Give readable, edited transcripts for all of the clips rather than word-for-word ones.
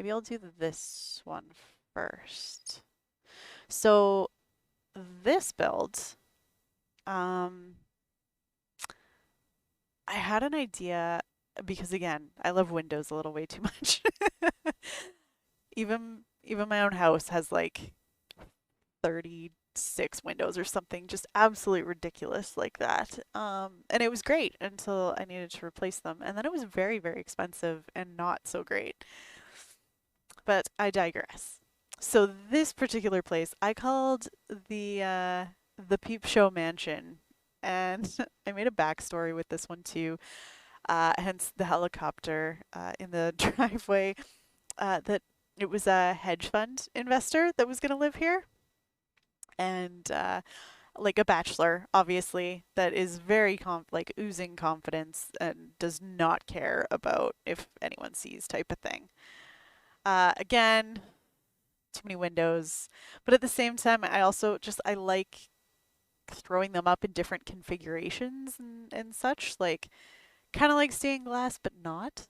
maybe I'll do this one first. So this build, um, I had an idea because again, I love windows a little way too much. Even my own house has like 36 windows or something, just absolutely ridiculous like that. And it was great until I needed to replace them, and then it was very, very expensive and not so great. But I digress. So this particular place I called the Peepshow Mansion, and I made a backstory with this one too. Hence the helicopter in the driveway. That it was a hedge fund investor that was going to live here, and like a bachelor, obviously, that is very like oozing confidence and does not care about if anyone sees type of thing. Again, too many windows, but at the same time, I also just I like throwing them up in different configurations and such, like kind of like stained glass, but not.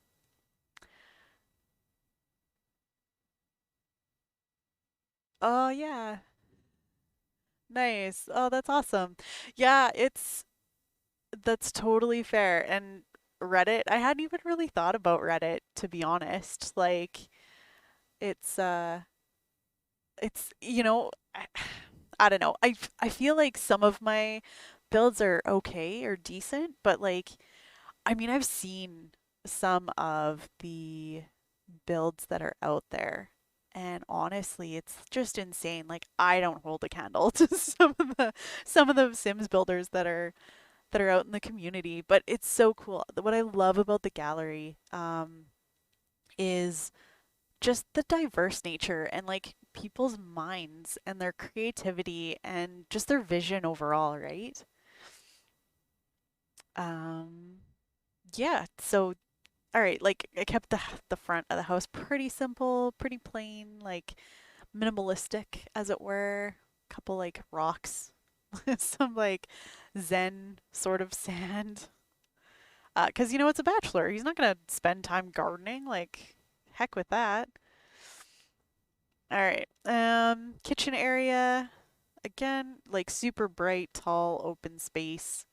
Oh yeah, nice. Oh, that's awesome. Yeah, it's that's totally fair. And Reddit, I hadn't even really thought about Reddit to be honest. Like it's I don't know. I feel like some of my builds are okay or decent, but like I mean, I've seen some of the builds that are out there. And honestly, it's just insane. Like I don't hold a candle to some of the Sims builders that are out in the community, but it's so cool. What I love about the gallery is just the diverse nature and like people's minds and their creativity and just their vision overall, right? Um, yeah. So, all right, like I kept the front of the house pretty simple, pretty plain, like minimalistic, as it were. Couple like rocks, some like Zen sort of sand. Because you know it's a bachelor. He's not gonna spend time gardening. Like, heck with that. All right. Kitchen area again, like super bright, tall, open space.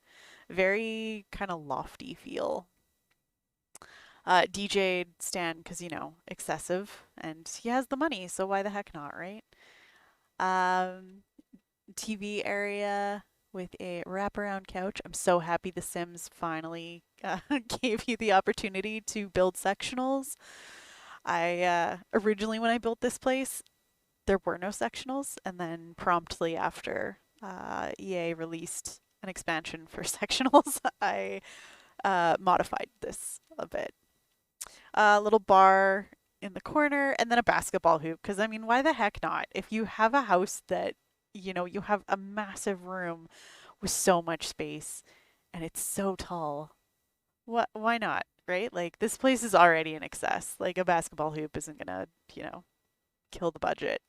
Very kind of lofty feel. DJ stand because excessive, and he has the money, so why the heck not, right? Um, TV area with a wraparound couch. I'm so happy The Sims finally gave you the opportunity to build sectionals. I originally when I built this place, there were no sectionals, and then promptly after EA released an expansion for sectionals, I modified this a bit. A little bar in the corner, and then a basketball hoop. Because I mean, why the heck not? If you have a house that you have a massive room with so much space, and it's so tall, what? Why not? Right? Like this place is already in excess. Like a basketball hoop isn't gonna, kill the budget.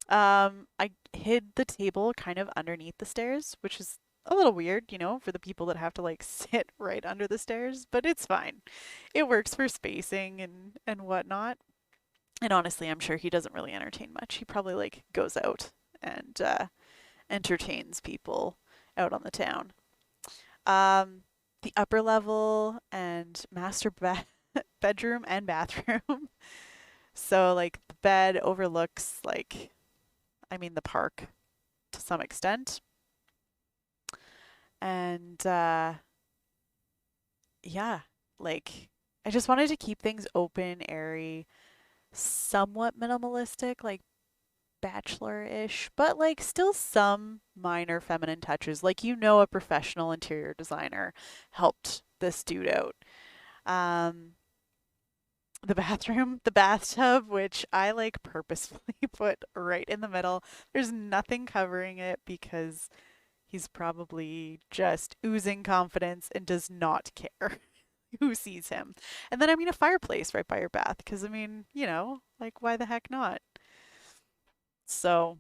I hid the table kind of underneath the stairs, which is a little weird, for the people that have to like sit right under the stairs, but it's fine. It works for spacing and whatnot. And honestly, I'm sure he doesn't really entertain much. He probably like goes out and entertains people out on the town. Um, the upper level and bedroom and bathroom. So like the bed overlooks like I mean the park to some extent. And yeah, like I just wanted to keep things open, airy, somewhat minimalistic, like bachelor-ish, but like still some minor feminine touches. Like a professional interior designer helped this dude out. Um, the bathroom, the bathtub, which I like purposefully put right in the middle. There's nothing covering it because he's probably just oozing confidence and does not care who sees him. And then, I mean, a fireplace right by your bath, because, I mean, like, why the heck not? So,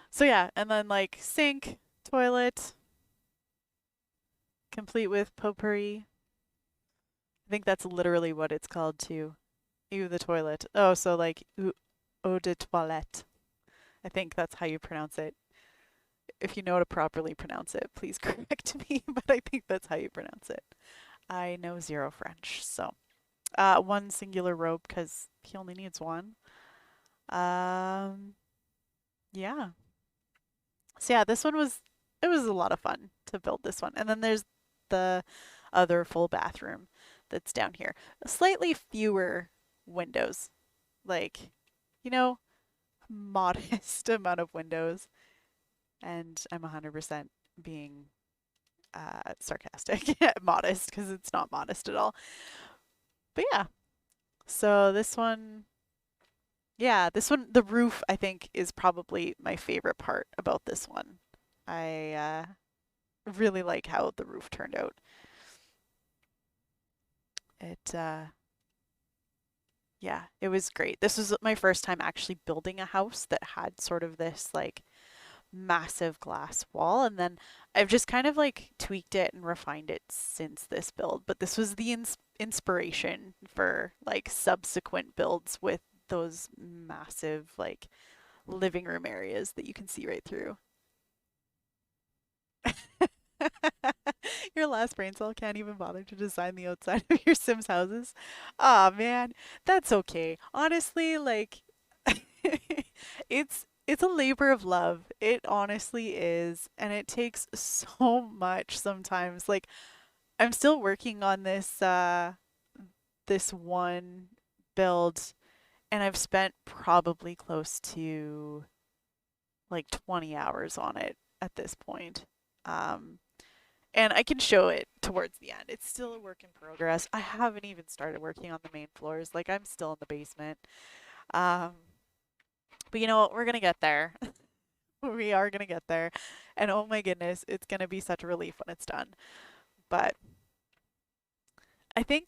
so yeah, and then, like, sink, toilet, complete with potpourri. I think that's literally what it's called, too. eau de toilette. Oh, so like eau de toilette. I think that's how you pronounce it. If you know how to properly pronounce it, please correct me, but I think that's how you pronounce it. I know zero French, so one singular robe because he only needs one. Um, yeah. So yeah, this one was it was a lot of fun to build this one. And then there's the other full bathroom that's down here. Slightly fewer windows, like you know, modest amount of windows. And I'm 100% being sarcastic, modest because it's not modest at all. But yeah, so the roof I think is probably my favorite part about this one. I really like how the roof turned out. It Yeah, it was great. This was my first time actually building a house that had sort of this like massive glass wall, and then I've just kind of like tweaked it and refined it since this build, but this was the inspiration for like subsequent builds with those massive like living room areas that you can see right through. Your last brain cell can't even bother to design the outside of your Sims houses. Aw, man, that's okay. Honestly, like it's a labor of love. It honestly is, and it takes so much sometimes. Like I'm still working on this one build, and I've spent probably close to like 20 hours on it at this point. Um, and I can show it towards the end. It's still a work in progress. I haven't even started working on the main floors. Like I'm still in the basement. Um, but you know what? We're gonna get there. We are gonna get there. And oh my goodness, it's gonna be such a relief when it's done. But I think